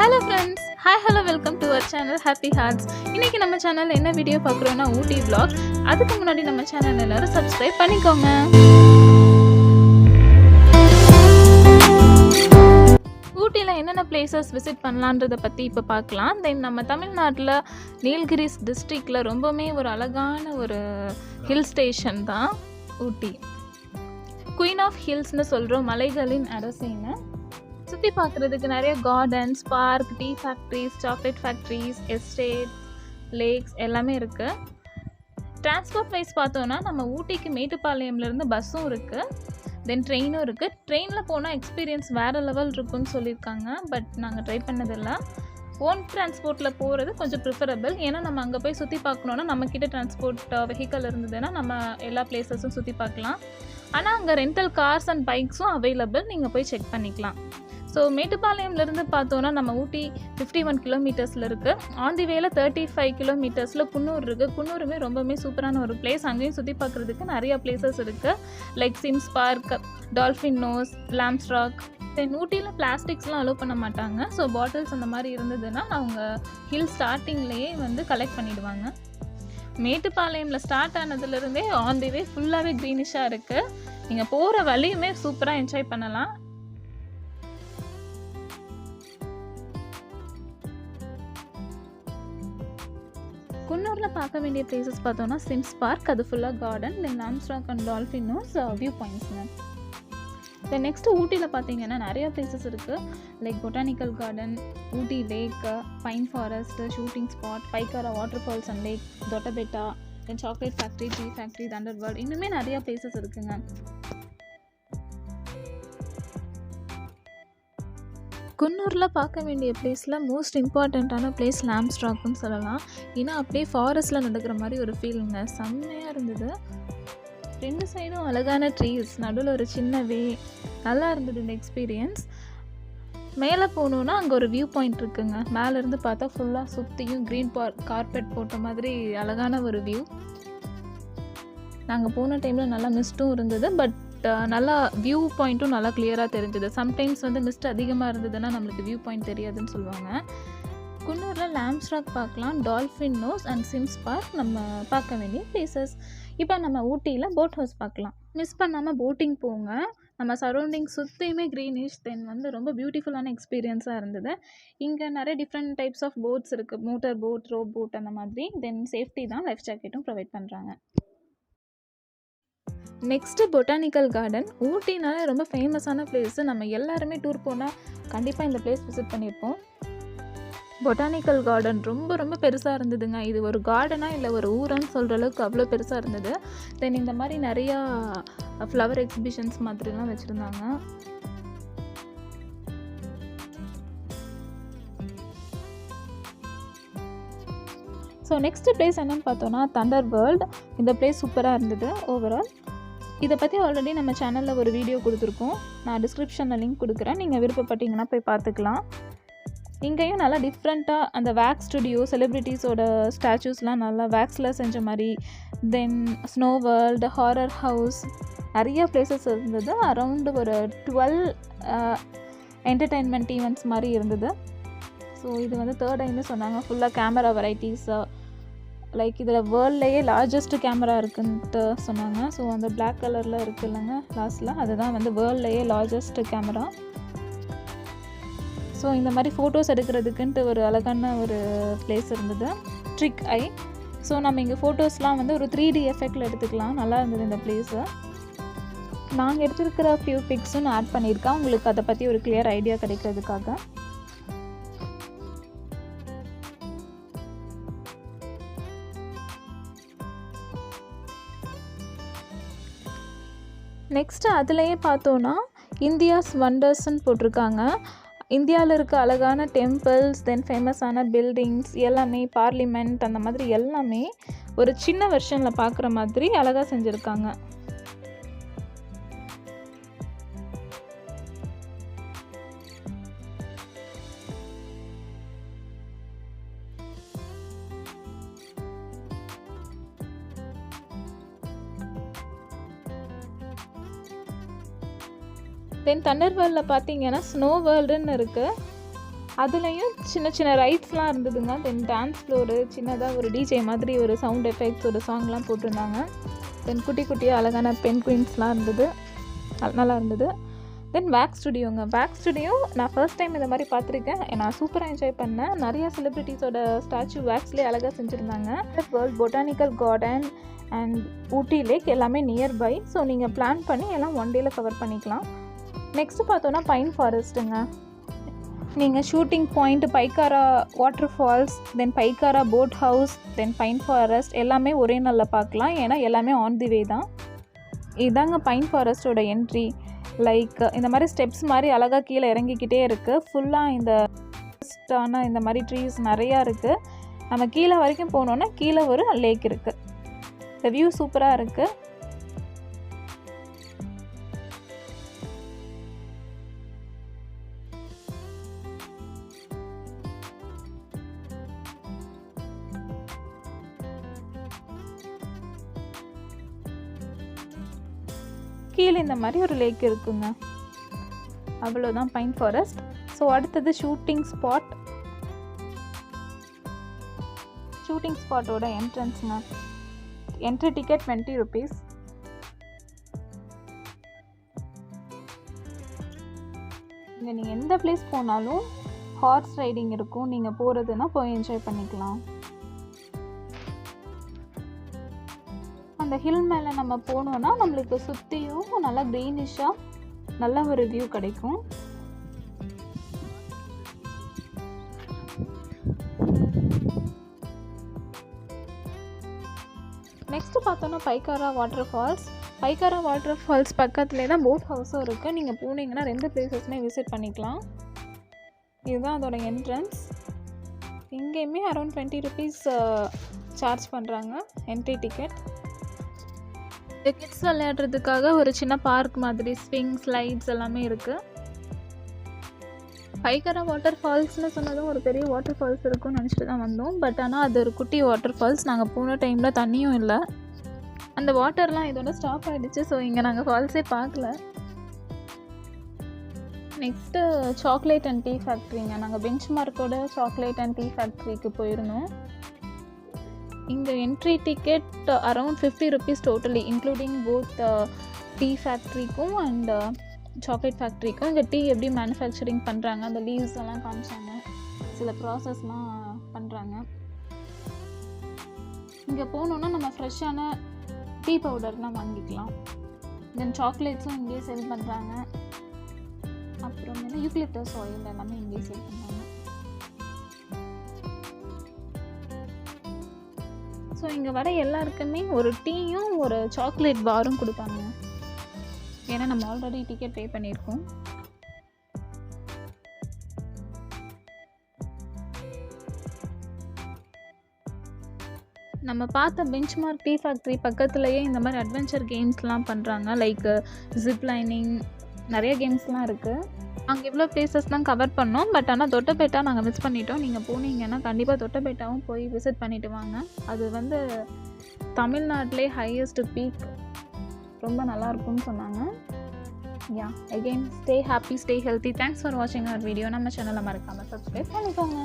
Hello friends, hi hello welcome to our channel Happy Hearts. இன்னைக்கு நம்ம சேனல்ல என்ன வீடியோ பார்க்கறோம்னா ஊட்டி vlog. அதுக்கு முன்னாடி நம்ம சேனல் எல்லாரும் subscribe பண்ணிக்கோங்க. ஊட்டில என்னென்ன பிளேसेस விசிட் பண்ணலாம்ன்றத பத்தி இப்ப பார்க்கலாம். தென் நம்ம தமிழ்நாட்டுல நீலகிரிஸ் டிஸ்ட்ரிக்ட்ல ரொம்பவே ஒரு அழகான ஒரு ஹில் ஸ்டேஷன் தான் ஊட்டி. குயின் ஆஃப் ஹில்ஸ்னு சொல்றோம், மலைகளின் அரசின்னு. சுற்றி பார்க்குறதுக்கு நிறைய gardens, park, tea factories, chocolate factories, estates, lakhs எல்லாமே இருக்குது. டிரான்ஸ்போர்ட் வைஸ் பார்த்தோன்னா நம்ம ஊட்டிக்கு மேட்டுப்பாளையம்லேருந்து பஸ்ஸும் இருக்குது, தென் ட்ரெயினும் இருக்குது. ட்ரெயினில் போனால் எக்ஸ்பீரியன்ஸ் வேறு லெவல் இருக்குன்னு சொல்லியிருக்காங்க, பட் நாங்கள் ட்ரை பண்ணதில்லை. ஓன் டிரான்ஸ்போர்ட்டில் போகிறது கொஞ்சம் ப்ரிஃபரபிள். ஏன்னா நம்ம அங்கே போய் சுற்றி பார்க்கணுன்னா நம்மக்கிட்ட டிரான்ஸ்போர்ட் வெஹிக்கல் இருந்ததுன்னா நம்ம எல்லா பிளேஸஸும் சுற்றி பார்க்கலாம். ஆனால் அங்கே ரெண்டல் கார்ஸ் அண்ட் பைக்ஸும் அவைலபிள், நீங்கள் போய் செக் பண்ணிக்கலாம். ஸோ மேட்டுப்பாளையம்லேருந்து பார்த்தோன்னா நம்ம ஊட்டி 51 கிலோமீட்டர்ஸில் இருக்குது. ஆன் தி வேல 35 கிலோமீட்டர்ஸில் குன்னூர் இருக்குது. குன்னூருமே ரொம்பவே சூப்பரான ஒரு பிளேஸ். அங்கேயும் சுற்றி பார்க்குறதுக்கு நிறையா பிளேசஸ் இருக்குது, like Sims Park, Dolphin Nose, Lamb's Rock. Then ஊட்டியில் பிளாஸ்டிக்ஸ்லாம் அலோவ் பண்ண மாட்டாங்க. ஸோ பாட்டில்ஸ் அந்த மாதிரி இருந்ததுன்னா அவங்க ஹில் ஸ்டார்டிங்லேயே வந்து கலெக்ட் பண்ணிவிடுவாங்க. மேட்டுப்பாளையமில் ஸ்டார்ட் ஆனதுலேருந்தே ஆன் தி வே ஃபுல்லாகவே க்ரீனிஷாக இருக்குது. நீங்கள் போகிற வழியுமே சூப்பராக என்ஜாய் பண்ணலாம். குன்னூரில் பார்க்க வேண்டிய பிளேசஸ் பார்த்தோன்னா சிம்ஸ் பார்க், அது ஃபுல்லாக garden, then Lamb's Rock and Dolphin Nose view பாயிண்ட்ஸ்ங்க. தென் நெக்ஸ்ட்டு ஊட்டியில் பார்த்தீங்கன்னா நிறையா பிளேசஸ் இருக்குது, like botanical garden, Ooty lake, pine forest, shooting spot, Pykara waterfalls and lake, Doddabetta, then chocolate factory, tea factory, Thunderbird, இன்னுமே நிறையா பிளேசஸ் இருக்குங்க. குன்னூரில் பார்க்க வேண்டிய பிளேஸில் மோஸ்ட் இம்பார்ட்டண்ட்டான பிளேஸ் லாம்ஸ் ராக்னு சொல்லலாம். ஏன்னா அப்படியே ஃபாரஸ்ட்டில் நடக்கிற மாதிரி ஒரு ஃபீலுங்க, செம்மையாக இருந்தது. ரெண்டு சைடும் அழகான ட்ரீஸ், நடுவில் ஒரு சின்ன வே, நல்லா இருந்தது இந்த எக்ஸ்பீரியன்ஸ். மேலே போகணுன்னா அங்கே ஒரு வியூ பாயிண்ட் இருக்குங்க. மேலேருந்து பார்த்தா ஃபுல்லாக சுற்றியும் க்ரீன் கார்பெட் போட்ட மாதிரி அழகான ஒரு வியூ. நாங்கள் போன டைமில் நல்லா மிஸ்ட்டும் இருந்தது, பட் நல்லா வியூ பாயிண்ட்டும் நல்லா கிளியராக தெரிஞ்சுது. சம்டைம்ஸ் வந்து மிஸ்ட் அதிகமாக இருந்ததுன்னா நம்மளுக்கு வியூ பாயிண்ட் தெரியாதுன்னு சொல்லுவாங்க. குன்னூரில் லாம்ஸ் ராக் பார்க்கலாம், டால்ஃபின் நோஸ் அண்ட் சிம்ஸ் பார்க் நம்ம பார்க்க வேண்டிய பிளேசஸ். இப்போ நம்ம ஊட்டியில் போட் ஹவுஸ் பார்க்கலாம். மிஸ் பண்ணாமல் போட்டிங் போங்க. நம்ம சரௌண்டிங் சுற்றியுமே க்ரீனிஷ், தென் வந்து ரொம்ப பியூட்டிஃபுல்லான எக்ஸ்பீரியன்ஸாக இருந்தது. இங்கே நிறைய டிஃப்ரெண்ட் டைப்ஸ் ஆஃப் போட்ஸ் இருக்குது, மோட்டர் போட், ரோப் போட் அந்த மாதிரி. தென் சேஃப்டி தான், லைஃப் ஜாக்கெட்டும் ப்ரொவைட் பண்ணுறாங்க. Next botanical garden. ஊட்டினாலே ரொம்ப ஃபேமஸான பிளேஸு. நம்ம எல்லாருமே டூர் போனால் கண்டிப்பாக இந்த பிளேஸ் விசிட் பண்ணியிருப்போம். பொட்டானிக்கல் கார்டன் ரொம்ப ரொம்ப பெருசாக இருந்ததுங்க. இது ஒரு கார்டனாக இல்லை ஒரு ஊரான்னு சொல்கிற அளவுக்கு அவ்வளோ பெருசாக இருந்தது. தென் இந்த மாதிரி நிறையா ஃப்ளவர் எக்ஸிபிஷன்ஸ் மாதிரிலாம் வச்சுருந்தாங்க. ஸோ நெக்ஸ்ட்டு பிளேஸ் என்னென்னு பார்த்தோன்னா தண்டர்பர்ட். இந்த பிளேஸ் சூப்பராக இருந்தது ஓவரால். இதை பற்றி ஆல்ரெடி நம்ம சேனலில் ஒரு வீடியோ கொடுத்துருக்கோம், நான் டிஸ்கிரிப்ஷனில் லிங்க் கொடுக்குறேன், நீங்கள் விருப்பப்பட்டீங்கன்னா போய் பார்த்துக்கலாம். இங்கேயும் நல்லா டிஃப்ரெண்ட்டாக அந்த வேக்ஸ் ஸ்டுடியோ, செலிப்ரிட்டிஸோட ஸ்டாச்சூஸ்லாம் நல்லா வேக்ஸில் செஞ்ச மாதிரி, தென் ஸ்னோ வேர்ல்டு, ஹாரர் ஹவுஸ், நிறைய பிளேசஸ் இருந்தது. அரவுண்டு ஒரு 12 என்டர்டெயின்மெண்ட் ஈவெண்ட்ஸ் மாதிரி இருந்தது. ஸோ இது வந்து 3rd டைம்னு சொன்னாங்க. ஃபுல்லாக கேமரா வெரைட்டிஸ், லைக் இதில் வேர்ல்ட்லேயே லார்ஜஸ்ட் கேமரா இருக்குன்ட்டு சொன்னாங்க. ஸோ அந்த பிளாக் கலரில் இருக்குது இல்லைங்க லாஸ்ட்டில், அதுதான் வந்து வேர்ல்ட்லேயே லார்ஜஸ்ட் கேமரா. ஸோ இந்த மாதிரி ஃபோட்டோஸ் எடுக்கிறதுக்குன்ட்டு ஒரு அழகான ஒரு பிளேஸ் இருந்தது, ட்ரிக் ஐ. ஸோ நம்ம இங்கே ஃபோட்டோஸ்லாம் வந்து ஒரு 3D எஃபெக்டில் எடுத்துக்கலாம். நல்லா இருந்தது இந்த பிளேஸு. நாங்கள் எடுத்துருக்கிற ஃபியூ பிக்ஸும் நான் ஆட் பண்ணியிருக்கேன், உங்களுக்கு அதை பற்றி ஒரு கிளியர் ஐடியா கிடைக்கிறதுக்காக. நெக்ஸ்ட்டு அதுலேயே பார்த்தோன்னா இந்தியாஸ் வண்டர்ஸ்ன்னு போட்டிருக்காங்க. இந்தியாவில் இருக்க அழகான டெம்பிள்ஸ், தென் ஃபேமஸான பில்டிங்ஸ் எல்லாமே, பார்லிமெண்ட் அந்த மாதிரி எல்லாமே ஒரு சின்ன வெர்ஷனில் பார்க்குற மாதிரி அழகாக செஞ்சுருக்காங்க. தென் தண்டர்வேர்ல்டில் பார்த்தீங்கன்னா ஸ்னோ வேர்ல்டுன்னு இருக்குது. அதுலேயும் சின்ன சின்ன ரைட்ஸ்லாம் இருந்ததுங்க. தென் டான்ஸ் ஃப்ளோரு, சின்னதாக ஒரு டிஜே மாதிரி ஒரு சவுண்ட் எஃபெக்ட்ஸ் ஒரு சாங்லாம் போட்டிருந்தாங்க. தென் குட்டி குட்டியாக அழகான பென் குயின்ஸ்லாம் இருந்தது, நல்லா இருந்தது. தென் வேக்ஸ் ஸ்டுடியோங்க. வேக்ஸ் ஸ்டுடியோ நான் ஃபர்ஸ்ட் டைம் இந்த மாதிரி பார்த்துருக்கேன். நான் சூப்பராக என்ஜாய் பண்ணேன். நிறையா செலிப்ரிட்டிஸோட ஸ்டாச்சு வேக்ஸ்லேயே அழகாக செஞ்சுருந்தாங்க. வேர்ல்ட் பொட்டானிக்கல் கார்டன் அண்ட் ஊட்டி லேக் எல்லாமே நியர்பை. ஸோ நீங்கள் பிளான் பண்ணி எல்லாம் ஒன் டேயில் கவர் பண்ணிக்கலாம். நெக்ஸ்ட்டு பார்த்தோன்னா பைன் ஃபாரஸ்ட்டுங்க. நீங்கள் ஷூட்டிங் பாயிண்ட், பைக்காரா வாட்டர்ஃபால்ஸ், தென் பைக்காரா போட் ஹவுஸ், தென் பைன் ஃபாரஸ்ட் எல்லாமே ஒரே நாளில் பார்க்கலாம். ஏன்னா எல்லாமே ஆன் தி வே தான். இதாங்க பைன் ஃபாரஸ்ட்டோட என்ட்ரி. லைக் இந்த மாதிரி ஸ்டெப்ஸ் மாதிரி அழகாக கீழே இறங்கிக்கிட்டே இருக்குது. ஃபுல்லாக இந்த மாதிரி ட்ரீஸ் நிறையா இருக்குது. நம்ம கீழே வரைக்கும் போனோன்னா கீழே ஒரு லேக் இருக்குது. இந்த வியூ சூப்பராக இருக்குது. கீழே இந்த மாதிரி ஒரு லேக் இருக்குங்க. அவ்வளோதான் பைன் ஃபாரஸ்ட். ஸோ அடுத்தது ஷூட்டிங் ஸ்பாட். ஷூட்டிங் ஸ்பாட்டோட என்ட்ரன்ஸுங்க. Entry ticket 20 rupees. இங்கே நீங்கள் எந்த பிளேஸ் போனாலும் ஹார்ஸ் ரைடிங் இருக்கும். நீங்கள் போகிறதுனா போய் என்ஜாய் பண்ணிக்கலாம். அந்த ஹில் மேலே நம்ம போனோன்னா நம்மளுக்கு சுற்றியும் நல்லா க்ரீனிஷாக நல்ல ஒரு வியூ கிடைக்கும். நெக்ஸ்ட்டு பார்த்தோன்னா பைக்காரா வாட்டர்ஃபால்ஸ். பைக்காரா வாட்டர்ஃபால்ஸ் பக்கத்துலேயே தான் போட் ஹவுஸும் இருக்குது. நீங்கள் போனீங்கன்னா 2 பிளேசஸ்மே விசிட் பண்ணிக்கலாம். இதுதான் அதோட என்ட்ரன்ஸ். இங்கேயுமே அரௌண்ட் 20 rupees சார்ஜ் பண்ணுறாங்க என்ட்ரி டிக்கெட். இந்த கிட்ஸ் விளையாடுறதுக்காக ஒரு சின்ன பார்க் மாதிரி ஸ்விங் ஸ்லைட்ஸ் எல்லாமே இருக்குது. பைக்காரா வாட்டர் ஃபால்ஸ்னு சொன்னதும் ஒரு பெரிய வாட்டர் ஃபால்ஸ் இருக்குன்னு நினச்சிட்டு தான் வந்தோம். பட் ஆனால் அது ஒரு குட்டி வாட்டர் ஃபால்ஸ். நாங்கள் போன டைமில் தண்ணியும் இல்லை. அந்த வாட்டர்லாம் இதோட ஸ்டாப் ஆகிடுச்சு. ஸோ இங்கே நாங்கள் ஃபால்ஸே பார்க்கல. நெக்ஸ்ட்டு சாக்லேட் அண்ட் டீ ஃபேக்ட்ரிங்க. நாங்கள் பெஞ்ச் மார்க்கோட சாக்லேட் அண்ட் டீ ஃபேக்ட்ரிக்கு போயிருந்தோம். இங்கே entry ticket around 50 rupees totally, including both tea ஃபேக்ட்ரிக்கும் அண்ட் சாக்லேட் ஃபேக்ட்ரிக்கும். இங்கே டீ எப்படி மேனுஃபேக்சரிங் பண்ணுறாங்க, அந்த லீவ்ஸ் எல்லாம் காமிச்சாங்க. சில ப்ராசஸ்லாம் பண்ணுறாங்க. இங்கே போனோன்னா நம்ம ஃப்ரெஷ்ஷான டீ பவுடர்லாம் வாங்கிக்கலாம். தென் சாக்லேட்ஸும் இங்கேயே செல் பண்ணுறாங்க. அப்புறம் யூக்லிப்டஸ் ஆயில் எல்லாமே இங்கேயே செல் பண்ணுறாங்க. ஸோ இங்கே வர எல்லாருக்குமே ஒரு டீயும் ஒரு சாக்லேட் பாரும் கொடுப்பாங்க. ஏன்னா நம்ம ஆல்ரெடி டிக்கெட் பே பண்ணியிருக்கோம். நம்ம பார்த்த பெஞ்ச் மார்க் டீ ஃபேக்ட்ரி பக்கத்துலேயே இந்த மாதிரி அட்வென்ச்சர் கேம்ஸ்லாம் பண்ணுறாங்க. லைக் ஜிப் லைனிங், நிறைய கேம்ஸ்லாம் இருக்குது. அங்கே இவ்வளோ பிளேசஸ் தான் கவர் பண்ணோம். பட் ஆனால் தொட்டபெட்டா நாங்கள் மிஸ் பண்ணிட்டோம். நீங்கள் போனீங்கன்னா கண்டிப்பாக தொட்டபெட்டாவும் போய் விசிட் பண்ணிவிட்டு வாங்க. அது தமிழ்நாட்டிலே ஹையஸ்ட் பீக். ரொம்ப நல்லாயிருக்கும்னு சொன்னாங்க. Again stay happy, stay healthy. Thanks for வாட்சிங் அவர் வீடியோ. நம்ம சேனலை மறக்காமல் சப்ஸ்கிரைப் பண்ணிக்கோங்க.